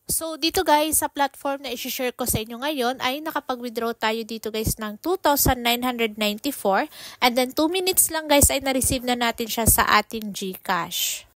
So, dito guys, sa platform na i-share ko sa inyo ngayon ay nakapag-withdraw tayo dito guys ng 2,994 and then 2 minutes lang guys ay na-receive na natin siya sa ating GCash.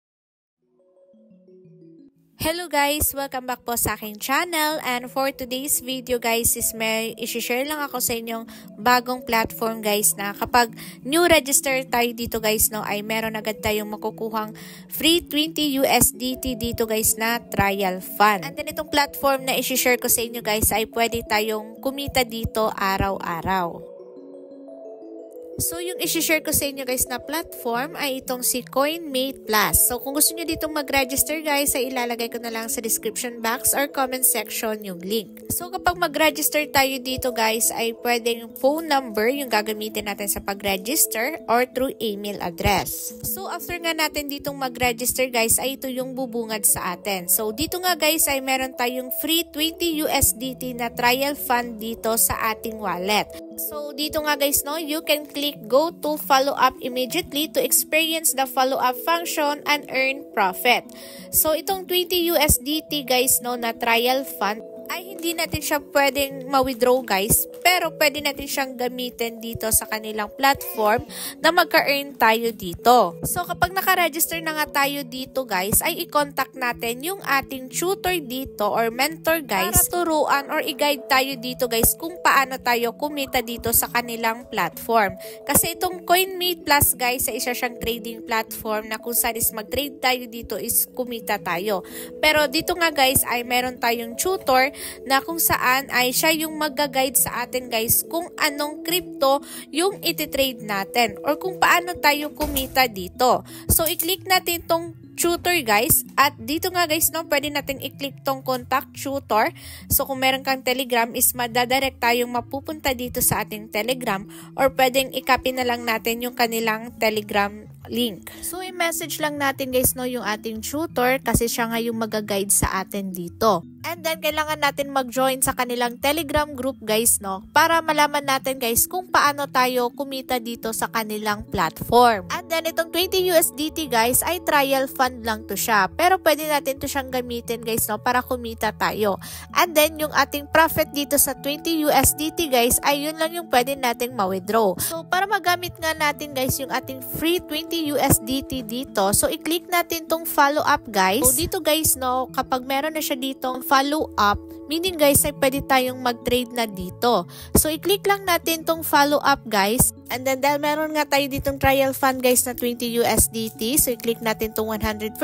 Hello guys! Welcome back po sa aking channel, and for today's video guys is may i-share lang ako sa inyong bagong platform guys na kapag new register tayo dito guys no ay meron agad tayong makukuhang free 20 USDT dito guys na trial fund. And then itong platform na i-share ko sa inyo guys ay pwede tayong kumita dito araw-araw. So, yung i-share ko sa inyo guys na platform ay itong si CoinMate Plus. So, kung gusto nyo ditong mag-register guys, ay ilalagay ko na lang sa description box or comment section yung link. So, kapag mag-register tayo dito guys, ay pwedeng phone number yung gagamitin natin sa pag-register or through email address. So, after nga natin ditong mag-register guys, ay ito yung bubungad sa atin. So, dito nga guys ay meron tayong free 20 USDT na trial fund dito sa ating wallet. So, dito nga guys no, you can click go to follow up immediately to experience the follow up function and earn profit. So, itong 20 USDT guys no na trial fund ay hindi natin siya pwedeng ma-withdraw guys, pero pwede natin siyang gamitin dito sa kanilang platform na magka-earn tayo dito. So kapag naka-register na nga tayo dito guys, ay i-contact natin yung ating tutor dito or mentor guys para turuan or i-guide tayo dito guys kung paano tayo kumita dito sa kanilang platform. Kasi itong CoinMate Plus guys ay isa siyang trading platform na kung saan is mag-trade tayo dito is kumita tayo. Pero dito nga guys ay meron tayong tutor na kung saan ay siya yung mag-guide sa atin guys kung anong crypto yung iti-trade natin or kung paano tayo kumita dito. So, i-click natin tong tutor guys, at dito nga guys no, pwede natin i-click tong contact tutor. So kung meron kang Telegram is madadirect tayong mapupunta dito sa ating Telegram or pwedeng i-copy na lang natin yung kanilang Telegram link. So i-message lang natin guys no yung ating tutor kasi siya nga yung mag-guide sa atin dito. And then kailangan natin mag-join sa kanilang Telegram group guys no para malaman natin guys kung paano tayo kumita dito sa kanilang platform. And then itong 20 USDT guys ay trial fund lang to siya. Pero pwede natin to siyang gamitin guys no para kumita tayo. And then yung ating profit dito sa 20 USDT guys ay yun lang yung pwede nating ma-withdraw. So para magamit nga natin guys yung ating free 20 USDT dito, so i-click natin tong follow up guys. So dito guys no, kapag meron na siya ditong follow up, meaning guys ay pwede tayong mag-trade na dito. So i-click lang natin tong follow up guys. And then dahil meron nga tayo ditong trial fund guys na 20 USDT, so i-click natin tong 100%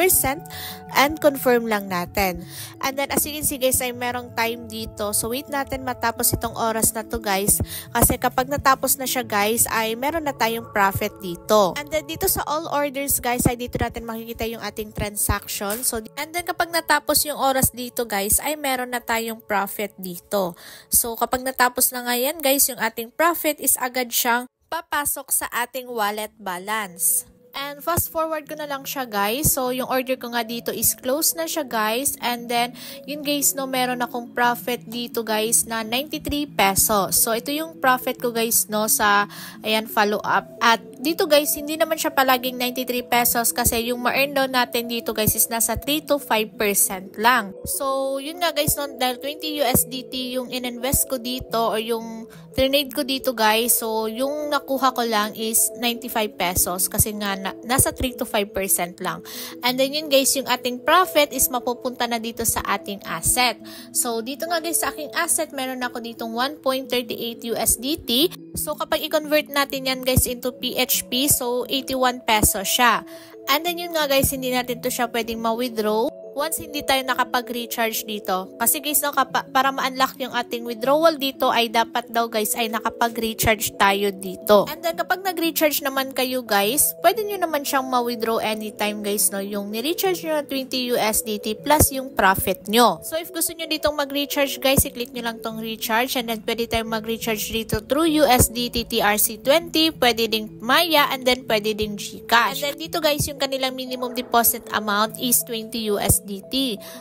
and confirm lang natin. And then as you can see guys ay merong time dito. So wait natin matapos itong oras na to guys. Kasi kapag natapos na siya guys ay meron na tayong profit dito. And then dito sa all orders guys ay dito natin makikita yung ating transaction. So and then kapag natapos yung oras dito guys ay meron na tayong profit dito. So kapag natapos na nga yan guys yung ating profit is agad siyang papasok sa ating wallet balance. And fast forward ko na lang siya guys. So yung order ko nga dito is close na siya guys. And then yun guys no, meron akong profit dito guys na 93 pesos. So ito yung profit ko guys no sa ayan follow up. At dito guys hindi naman siya palaging 93 pesos kasi yung ma-earn down natin dito guys is nasa 3 to 5% lang. So yun nga guys no, dahil 20 USDT yung ininvest ko dito or yung trade ko dito guys. So yung nakuha ko lang is 95 pesos kasi nga nasa 3 to 5% lang. And then yun guys, yung ating profit is mapupunta na dito sa ating asset. So dito nga guys sa aking asset, meron ako ditong 1.38 USDT. So kapag i-convert natin yan guys into PHP, so 81 pesos siya. And then yun nga guys, hindi natin to siya pwedeng ma-withdraw once hindi tayo nakapag-recharge dito. Kasi guys, no, para ma-unlock yung ating withdrawal dito ay dapat daw guys ay nakapag-recharge tayo dito. And then kapag nag-recharge naman kayo guys, pwede nyo naman siyang ma-withdraw anytime guys no, yung ni-recharge nyo na 20 USDT plus yung profit nyo. So if gusto nyo ditong mag-recharge guys, i-click nyo lang tong recharge and then pwede tayong mag-recharge dito through USDT TRC20, pwede ding Maya and then pwede ding GCash. And then dito guys, yung kanilang minimum deposit amount is 20 USDT.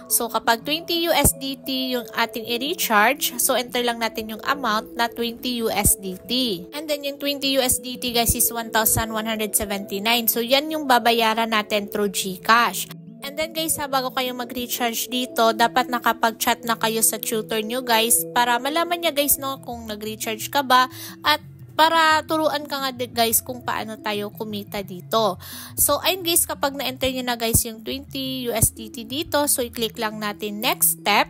So kapag 20 USDT yung ating i-recharge, so enter lang natin yung amount na 20 USDT. And then yung 20 USDT guys is 1,179. So yan yung babayaran natin through GCash. And then guys, bago kayo mag-recharge dito, dapat nakapag-chat na kayo sa tutor nyo guys para malaman niya guys no kung nag-recharge ka ba at para turuan ka nga guys kung paano tayo kumita dito. So ayun guys, kapag na-enter nyo na guys yung 20 USDT dito, so i-click lang natin next step.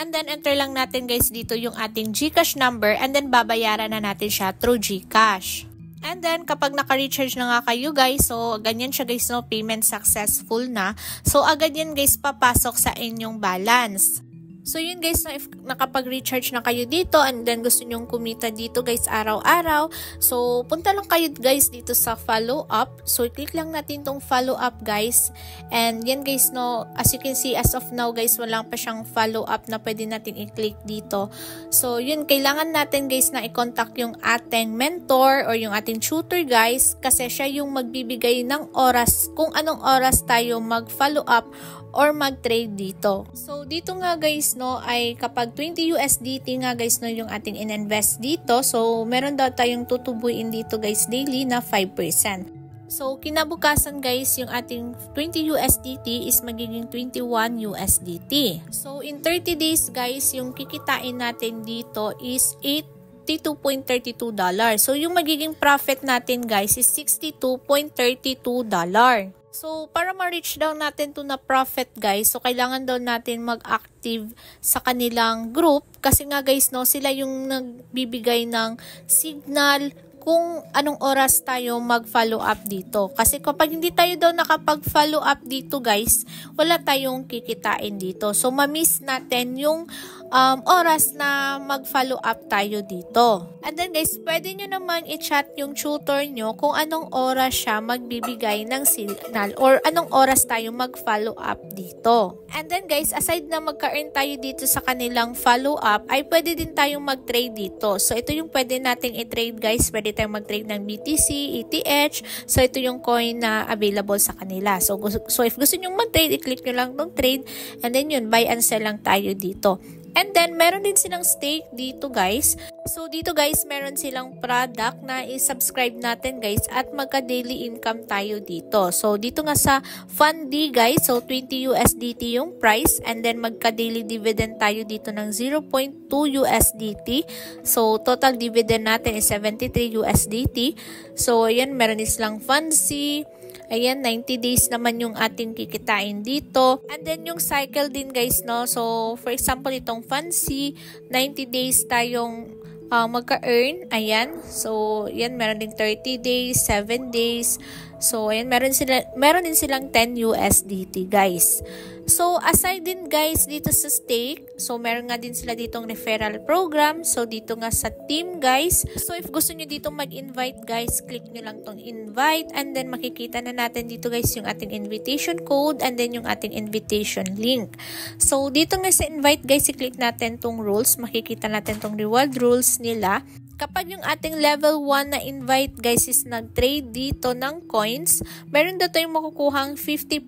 And then enter lang natin guys dito yung ating GCash number and then babayaran na natin siya through GCash. And then, kapag naka-recharge na nga kayo guys, so ganyan siya guys, no, payment successful na. So, agad yan guys, papasok sa inyong balance. So, yun guys, if nakapag-recharge na kayo dito and then gusto nyong kumita dito guys araw-araw. So, punta lang kayo guys dito sa follow up. So, i-click lang natin tong follow up guys. And yan guys, no, as you can see, as of now guys, wala pa siyang follow up na pwede natin i-click dito. So, yun, kailangan natin guys na i-contact yung ating mentor or yung ating tutor guys. Kasi siya yung magbibigay ng oras kung anong oras tayo mag-follow up or mag-trade dito. So, dito nga guys, no, ay kapag 20 USDT nga guys, no, yung ating in-invest dito. So, meron daw tayong tutubuin dito guys daily na 5%. So, kinabukasan guys, yung ating 20 USDT is magiging 21 USDT. So, in 30 days guys, yung kikitain natin dito is $82.32. So, yung magiging profit natin guys is $62.32. So, para ma-reach down natin to na profit guys, so kailangan daw natin mag-active sa kanilang group kasi nga guys, no, sila yung nagbibigay ng signal kung anong oras tayo mag-follow up dito. Kasi kapag hindi tayo daw nakapag-follow up dito guys, wala tayong kikitain dito. So, ma-miss natin yung oras na mag-follow up tayo dito. And then guys, pwede nyo naman i-chat yung tutor nyo kung anong oras siya magbibigay ng signal or anong oras tayo mag-follow up dito. And then guys, aside na magka-earn tayo dito sa kanilang follow up, ay pwede din tayong mag-trade dito. So ito yung pwede nating i-trade guys. Pwede tayong mag-trade ng BTC, ETH. So ito yung coin na available sa kanila. So if gusto nyo mag-trade, i-click nyo lang tong trade and then yun, buy and sell lang tayo dito. And then, meron din silang stake dito guys. So, dito guys, meron silang product na i-subscribe natin guys at magka-daily income tayo dito. So, dito nga sa Fundy guys, so 20 USDT yung price and then magka-daily dividend tayo dito ng 0.2 USDT. So, total dividend natin is 73 USDT. So, ayan, meron din silang Fundy. Ayan, 90 days naman yung ating kikitain dito. And then yung cycle din guys, no. So, for example, itong Fancy, 90 days tayong magka-earn. Ayan. So, yan, meron din 30 days, 7 days. So, ayan, meron din silang 10 USDT guys. So, aside din guys dito sa stake, so meron nga din sila ditong referral program. So, dito nga sa team guys. So, if gusto nyo dito mag-invite guys, click nyo lang tong invite and then makikita na natin dito guys yung ating invitation code and then yung ating invitation link. So, dito nga sa invite guys, i-click natin tong rules. Makikita natin tong reward rules nila. Kapag yung ating level 1 na invite guys is nag-trade dito ng coins, meron daw tayong makukuhang 50%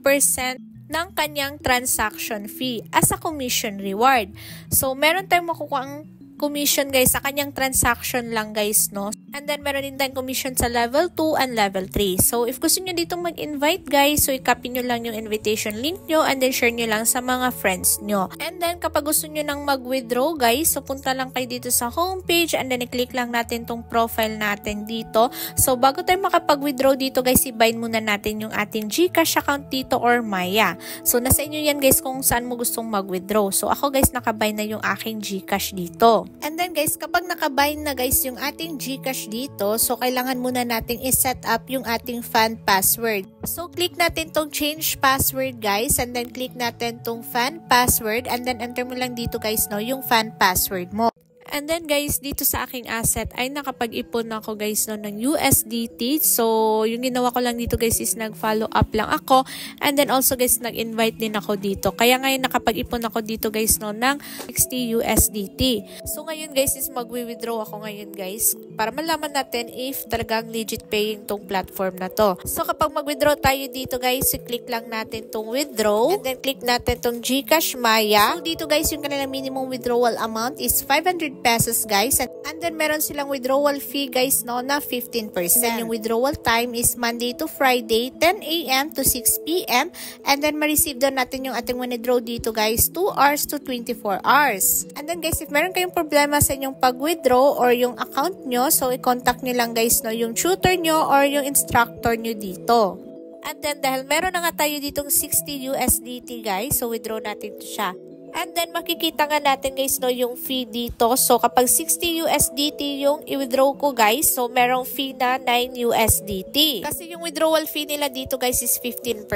ng kanyang transaction fee as a commission reward. So, meron tayong makukuhang commission guys sa kanyang transaction lang guys, no? And then, meron din tayong commission sa level 2 and level 3. So, if gusto nyo ditong mag-invite guys, so i-copy nyo lang yung invitation link nyo and then share nyo lang sa mga friends nyo. And then, kapag gusto nyo nang mag-withdraw guys, so punta lang kayo dito sa homepage and then i-click lang natin tong profile natin dito. So, bago tayo makapag-withdraw dito guys, i-bind muna natin yung ating GCash account dito or Maya. So, nasa inyo yan guys kung saan mo gustong mag-withdraw. So, ako guys, nakabind na yung aking GCash dito. And then guys, kapag nakabind na guys yung ating GCash dito, so kailangan muna nating i-set up yung ating fan password. So click natin tong change password guys and then click natin tong fan password and then enter mo lang dito guys, no, yung fan password mo. And then guys, dito sa aking asset ay nakapag-ipon ako guys no ng USDT. So, yung ginawa ko lang dito guys is nag-follow up lang ako. And then also guys, nag-invite din ako dito. Kaya ngayon nakapag-ipon ako dito guys no ng 60 USDT. So, ngayon guys is mag-withdraw ako ngayon guys para malaman natin if talagang legit paying tong platform na to. So, kapag mag-withdraw tayo dito guys, click lang natin tong withdraw. And then click natin tong GCash Maya. So, dito guys, yung kanilang minimum withdrawal amount is $500 pesos guys. And then meron silang withdrawal fee guys no na 15%. And then yung withdrawal time is Monday to Friday 10 a.m. to 6 p.m. And then ma-receive doon natin yung ating withdraw dito guys 2 hours to 24 hours. And then guys, if meron kayong problema sa inyong pag-withdraw or yung account nyo, so i-contact nyo lang guys no yung tutor nyo or yung instructor nyo dito. And then dahil meron na nga tayo ditong 60 USDT guys, so withdraw natin to siya. And then makikita nga natin guys no yung fee dito. So kapag 60 USDT yung i-withdraw ko guys, so merong fee na 9 USDT. Kasi yung withdrawal fee nila dito guys is 15%.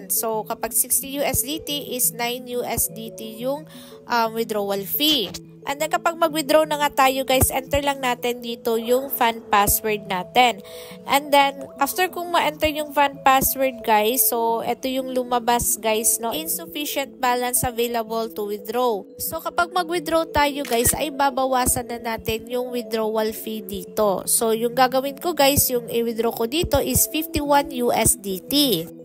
So kapag 60 USDT is 9 USDT yung withdrawal fee. And then kapag mag-withdraw na nga tayo guys, enter lang natin dito yung fan password natin. And then after kung ma-enter yung fan password guys, so ito yung lumabas guys no, insufficient balance available to withdraw. So kapag mag-withdraw tayo guys, ay babawasan na natin yung withdrawal fee dito. So yung gagawin ko guys, yung i-withdraw ko dito is 51 USDT.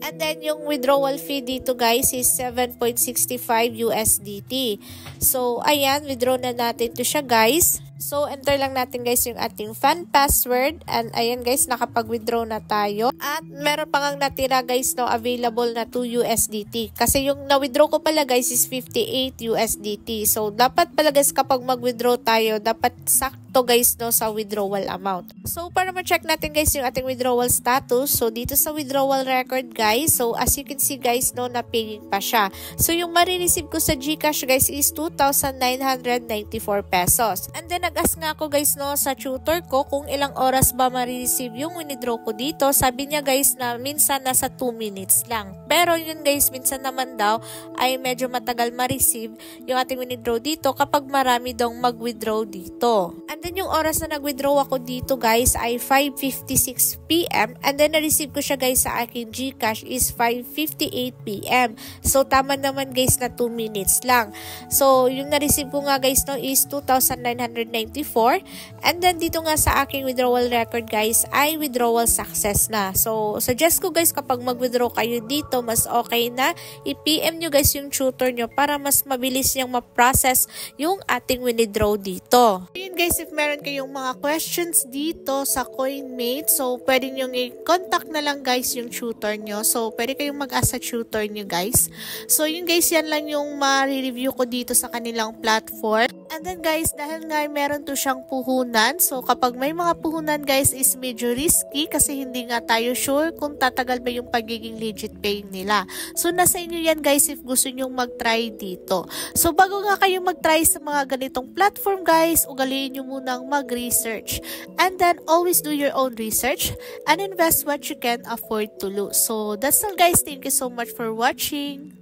And then yung withdrawal fee dito guys is 7.65 USDT. So ayan, withdraw na natin to siya guys. So enter lang natin guys yung ating fan password, and ayan guys, nakapag-withdraw na tayo. At meron pa ngang natira guys no, available na 2 USDT. Kasi yung na-withdraw ko pala guys is 58 USDT. So dapat pala guys kapag mag-withdraw tayo, dapat sakto guys no sa withdrawal amount. So para ma-check natin guys yung ating withdrawal status, so dito sa withdrawal record guys, so as you can see guys no, na-paying pa siya. So yung marireceive ko sa GCash guys is 2,994 pesos. And then nag-ask nga ako guys no sa tutor ko kung ilang oras ba ma-receive yung withdraw ko dito. Sabi niya guys na minsan nasa 2 minutes lang. Pero yun guys, minsan naman daw ay medyo matagal ma-receive yung ating withdraw dito kapag marami daw mag-withdraw dito. And then yung oras na nag-withdraw ako dito guys ay 5:56 PM, and then na-receive ko siya guys sa aking GCash is 5:58 PM. So tama naman guys na 2 minutes lang. So yung na-receive ko nga guys no is 2,994, and then dito nga sa aking withdrawal record guys ay withdrawal success na. So suggest ko guys kapag mag-withdraw kayo dito, mas okay na i-PM nyo guys yung tutor nyo para mas mabilis niyang ma-process yung ating withdraw dito. Yun guys, if meron kayong mga questions dito sa CoinMate, so pwede nyo i-contact na lang guys yung tutor nyo. So pwede kayong mag-ask sa tutor nyo guys. So yun guys, yan lang yung ma-review ko dito sa kanilang platform. And then guys, dahil nga meron to siyang puhunan, so kapag may mga puhunan guys is medyo risky kasi hindi nga tayo sure kung tatagal ba yung pagiging legit paying nila. So nasa inyo yan guys if gusto nyong mag-try dito. So bago nga kayo mag-try sa mga ganitong platform guys, ugaliin nyo munang mag-research. And then always do your own research and invest what you can afford to lose. So that's all guys. Thank you so much for watching.